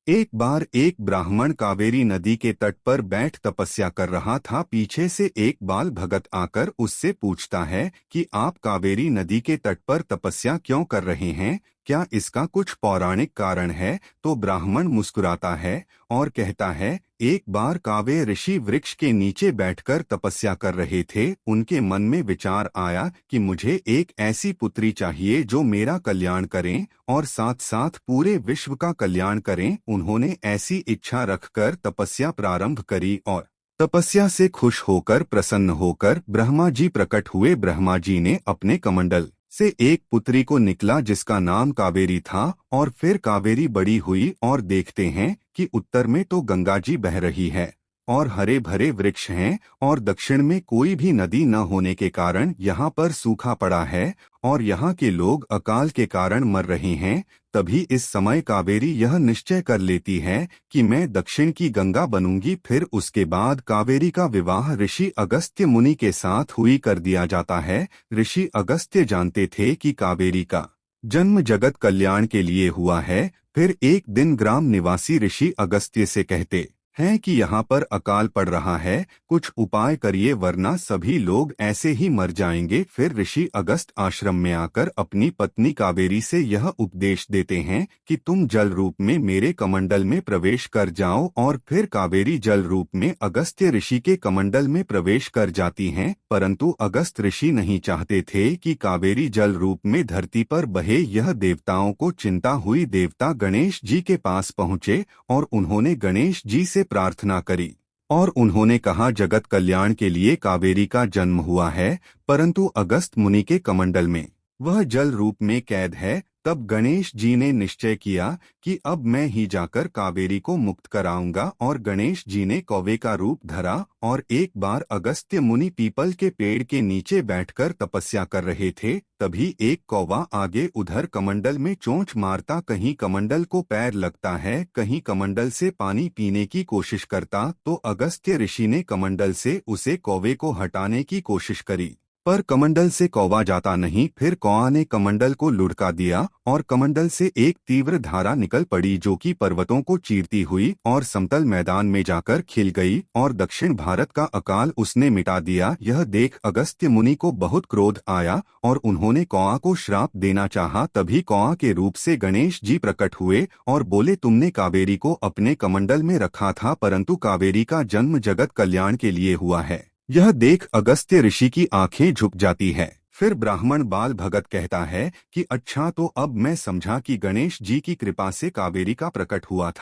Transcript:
एक बार एक ब्राह्मण कावेरी नदी के तट पर बैठ तपस्या कर रहा था। पीछे से एक बाल भगत आकर उससे पूछता है कि आप कावेरी नदी के तट पर तपस्या क्यों कर रहे हैं, क्या इसका कुछ पौराणिक कारण है? तो ब्राह्मण मुस्कुराता है और कहता है, एक बार कावे ऋषि वृक्ष के नीचे बैठकर तपस्या कर रहे थे। उनके मन में विचार आया कि मुझे एक ऐसी पुत्री चाहिए जो मेरा कल्याण करें और साथ साथ पूरे विश्व का कल्याण करें। उन्होंने ऐसी इच्छा रखकर तपस्या प्रारंभ करी और तपस्या से खुश होकर प्रसन्न होकर ब्रह्मा जी प्रकट हुए। ब्रह्मा जी ने अपने कमंडल से एक पुत्री को निकला जिसका नाम कावेरी था। और फिर कावेरी बड़ी हुई और देखते हैं कि उत्तर में तो गंगा जी बह रही है और हरे भरे वृक्ष हैं और दक्षिण में कोई भी नदी न होने के कारण यहाँ पर सूखा पड़ा है और यहाँ के लोग अकाल के कारण मर रहे हैं। तभी इस समय कावेरी यह निश्चय कर लेती है कि मैं दक्षिण की गंगा बनूंगी। फिर उसके बाद कावेरी का विवाह ऋषि अगस्त्य मुनि के साथ हुई कर दिया जाता है। ऋषि अगस्त्य जानते थे कि कावेरी का जन्म जगत कल्याण के लिए हुआ है। फिर एक दिन ग्राम निवासी ऋषि अगस्त्य से कहते हैं कि यहाँ पर अकाल पड़ रहा है, कुछ उपाय करिए वरना सभी लोग ऐसे ही मर जाएंगे। फिर ऋषि अगस्त आश्रम में आकर अपनी पत्नी कावेरी से यह उपदेश देते हैं कि तुम जल रूप में मेरे कमंडल में प्रवेश कर जाओ। और फिर कावेरी जल रूप में अगस्त्य ऋषि के कमंडल में प्रवेश कर जाती हैं। परंतु अगस्त ऋषि नहीं चाहते थे कि कावेरी जल रूप में धरती पर बहे। यह देवताओं को चिंता हुई। देवता गणेश जी के पास पहुँचे और उन्होंने गणेश जी से प्रार्थना करी और उन्होंने कहा, जगत कल्याण के लिए कावेरी का जन्म हुआ है परंतु अगस्त मुनि के कमंडल में वह जल रूप में कैद है। तब गणेश जी ने निश्चय किया कि अब मैं ही जाकर कावेरी को मुक्त कराऊंगा। और गणेश जी ने कौवे का रूप धरा और एक बार अगस्त्य मुनि पीपल के पेड़ के नीचे बैठकर तपस्या कर रहे थे। तभी एक कौवा आगे उधर कमंडल में चोंच मारता, कहीं कमंडल को पैर लगता है, कहीं कमंडल से पानी पीने की कोशिश करता। तो अगस्त्य ऋषि ने कमंडल से उसे कौवे को हटाने की कोशिश करी पर कमंडल से कौवा जाता नहीं। फिर कौवा ने कमंडल को लुढ़का दिया और कमंडल से एक तीव्र धारा निकल पड़ी जो कि पर्वतों को चीरती हुई और समतल मैदान में जाकर खिल गई और दक्षिण भारत का अकाल उसने मिटा दिया। यह देख अगस्त्य मुनि को बहुत क्रोध आया और उन्होंने कौवा को श्राप देना चाहा। तभी कौवा के रूप से गणेश जी प्रकट हुए और बोले, तुमने कावेरी को अपने कमंडल में रखा था परंतु कावेरी का जन्म जगत कल्याण के लिए हुआ है। यह देख अगस्त्य ऋषि की आंखें झुक जाती है। फिर ब्राह्मण बाल भगत कहता है कि अच्छा, तो अब मैं समझा कि गणेश जी की कृपा से कावेरी का प्रकट हुआ था।